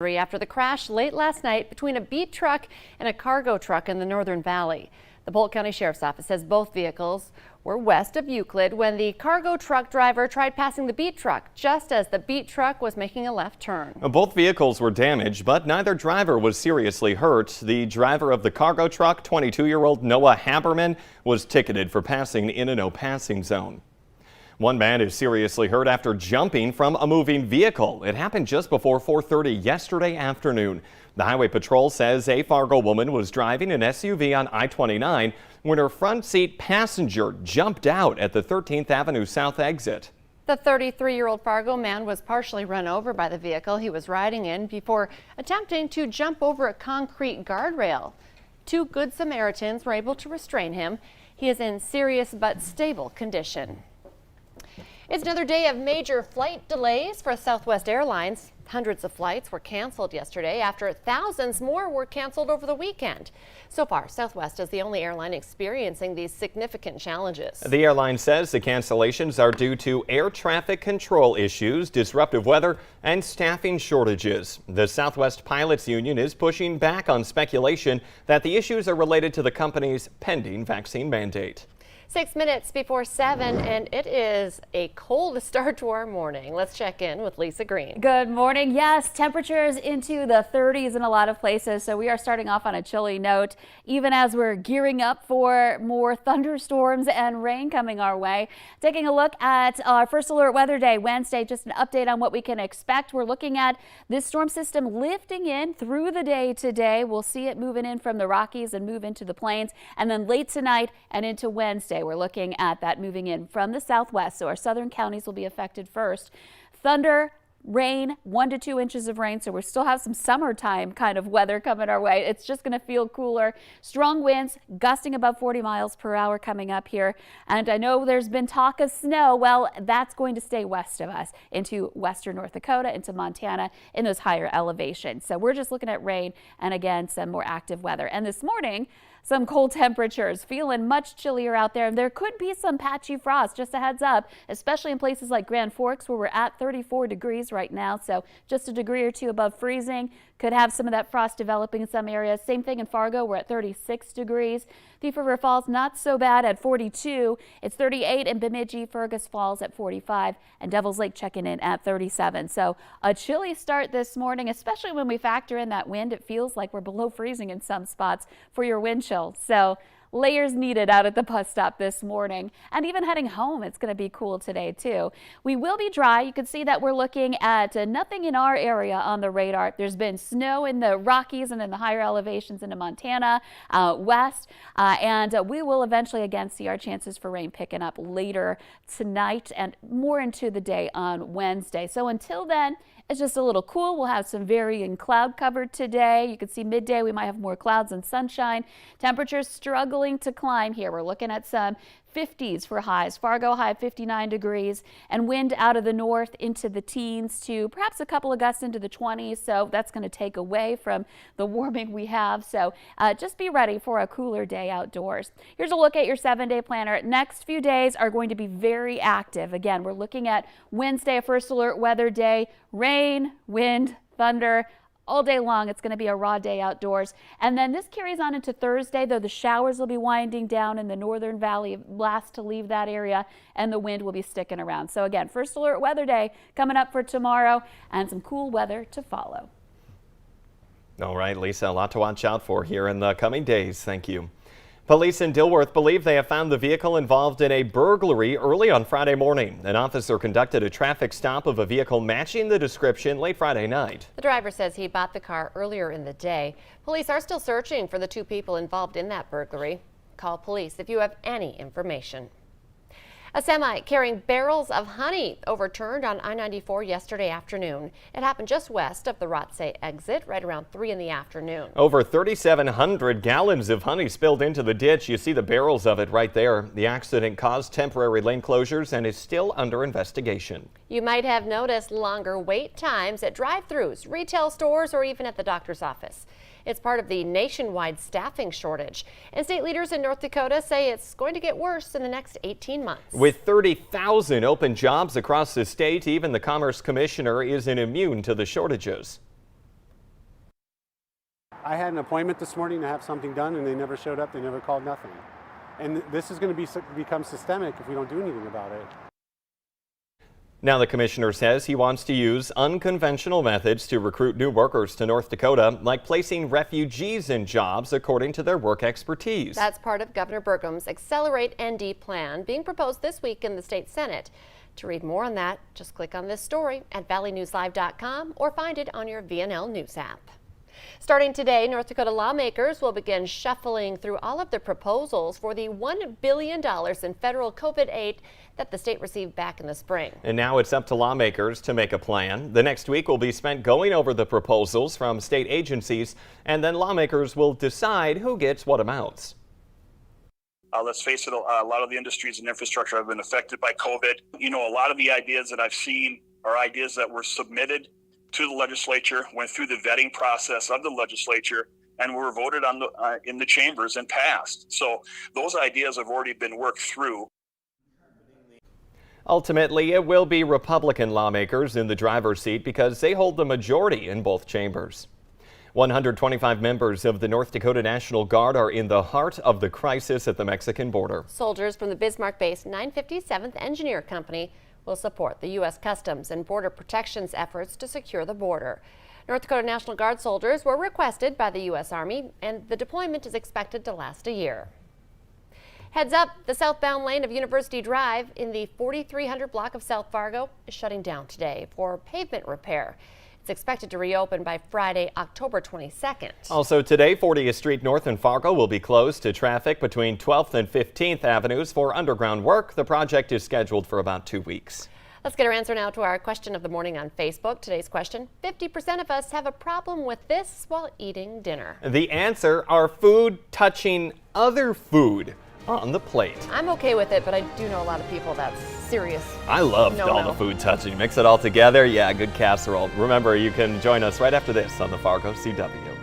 After the crash late last night between a beat truck and a cargo truck in the Northern Valley. The Polk County Sheriff's Office says both vehicles were west of Euclid when the cargo truck driver tried passing the beat truck just as the beat truck was making a left turn. Both vehicles were damaged, but neither driver was seriously hurt. The driver of the cargo truck, 22-year-old Noah Haberman, was ticketed for passing in a no passing zone. One man is seriously hurt after jumping from a moving vehicle. It happened just before 4:30 yesterday afternoon. The Highway Patrol says a Fargo woman was driving an SUV on I-29 when her front seat passenger jumped out at the 13th Avenue South exit. The 33-year-old Fargo man was partially run over by the vehicle he was riding in before attempting to jump over a concrete guardrail. Two Good Samaritans were able to restrain him. He is in serious but stable condition. It's another day of major flight delays for Southwest Airlines. Hundreds of flights were canceled yesterday after thousands more were canceled over the weekend. So far, Southwest is the only airline experiencing these significant challenges. The airline says the cancellations are due to air traffic control issues, disruptive weather, and staffing shortages. The Southwest Pilots Union is pushing back on speculation that the issues are related to the company's pending vaccine mandate. 6 minutes before 7, and it is a cold start to our morning. Let's check in with Lisa Green. Good morning. Yes, temperatures into the 30s in a lot of places, so we are starting off on a chilly note, even as we're gearing up for more thunderstorms and rain coming our way. Taking a look at our first alert weather day, Wednesday, just an update on what we can expect. We're looking at this storm system lifting in through the day today. We'll see it moving in from the Rockies and move into the plains, and then late tonight and into Wednesday. We're looking at that moving in from the southwest, so our southern counties will be affected first. Thunder, rain, 1 to 2 inches of rain, so we still have some summertime kind of weather coming our way. It's just going to feel cooler. Strong winds gusting above 40 miles per hour coming up here. And I know there's been talk of snow. Well, that's going to stay west of us into western North Dakota, into Montana in those higher elevations. So we're just looking at rain and again some more active weather. And this morning, some cold temperatures, feeling much chillier out there. There could be some patchy frost, just a heads up, especially in places like Grand Forks where we're at 34 degrees right now. So just a degree or two above freezing. Could have some of that frost developing in some areas. Same thing in Fargo, we're at 36 degrees. Thief River Falls, not so bad at 42. It's 38 in Bemidji, Fergus Falls at 45, and Devil's Lake checking in at 37. So a chilly start this morning, especially when we factor in that wind. It feels like we're below freezing in some spots for your wind chill. So layers needed out at the bus stop this morning, and even heading home it's going to be cool today too. We will be dry. You can see that we're looking at nothing in our area on the radar. There's been snow in the Rockies and in the higher elevations into Montana west, and we will eventually again see our chances for rain picking up later tonight and more into the day on Wednesday. So until then, it's just a little cool. We'll have some varying cloud cover today. You can see midday we might have more clouds and sunshine. Temperatures struggling to climb here. We're looking at some 50s for highs. Fargo high 59 degrees, and wind out of the north into the teens to perhaps a couple of gusts into the 20s. So that's going to take away from the warming we have. So just be ready for a cooler day outdoors. Here's a look at your 7-day planner. Next few days are going to be very active. Again, we're looking at Wednesday, a first alert weather day, rain, wind, thunder. All day long, it's going to be a raw day outdoors. And then this carries on into Thursday, though the showers will be winding down in the northern valley, last to leave that area, and the wind will be sticking around. So again, first alert weather day coming up for tomorrow, and some cool weather to follow. All right, Lisa, a lot to watch out for here in the coming days. Thank you. Police in Dilworth believe they have found the vehicle involved in a burglary early on Friday morning. An officer conducted a traffic stop of a vehicle matching the description late Friday night. The driver says he bought the car earlier in the day. Police are still searching for the 2 people involved in that burglary. Call police if you have any information. A semi carrying barrels of honey overturned on I-94 yesterday afternoon. It happened just west of the Rotsay exit, right around 3 in the afternoon. Over 3,700 gallons of honey spilled into the ditch. You see the barrels of it right there. The accident caused temporary lane closures and is still under investigation. You might have noticed longer wait times at drive-thrus, retail stores, or even at the doctor's office. It's part of the nationwide staffing shortage. And state leaders in North Dakota say it's going to get worse in the next 18 months. With 30,000 open jobs across the state, even the Commerce Commissioner isn't immune to the shortages. I had an appointment this morning to have something done, and they never showed up. They never called, nothing. And this is going to become systemic if we don't do anything about it. Now the commissioner says he wants to use unconventional methods to recruit new workers to North Dakota, like placing refugees in jobs according to their work expertise. That's part of Governor Burgum's Accelerate ND plan being proposed this week in the state Senate. To read more on that, just click on this story at valleynewslive.com or find it on your VNL News app. Starting today, North Dakota lawmakers will begin shuffling through all of the proposals for the $1 billion in federal COVID aid that the state received back in the spring. And now it's up to lawmakers to make a plan. The next week will be spent going over the proposals from state agencies, and then lawmakers will decide who gets what amounts. Let's face it, a lot of the industries and infrastructure have been affected by COVID. You know, a lot of the ideas that I've seen are ideas that were submitted to the legislature, went through the vetting process of the legislature, and were voted on in the chambers and passed. So those ideas have already been worked through. Ultimately, it will be Republican lawmakers in the driver's seat because they hold the majority in both chambers. 125 members of the North Dakota National Guard are in the heart of the crisis at the Mexican border. Soldiers from the Bismarck-based 957th Engineer Company will support the U.S. Customs and Border Protection's efforts to secure the border. North Dakota National Guard soldiers were requested by the U.S. Army, and the deployment is expected to last a year. Heads up, the southbound lane of University Drive in the 4300 block of South Fargo is shutting down today for pavement repair. It's expected to reopen by Friday, October 22nd. Also today, 40th Street North in Fargo will be closed to traffic between 12th and 15th Avenues for underground work. The project is scheduled for about 2 weeks. Let's get our answer now to our question of the morning on Facebook. Today's question: 50% of us have a problem with this while eating dinner. The answer are food touching other food on the plate. I'm okay with it, but I do know a lot of people that's serious. I loved all the food touching. Mix it all together. Yeah, good casserole. Remember, you can join us right after this on the Fargo CW.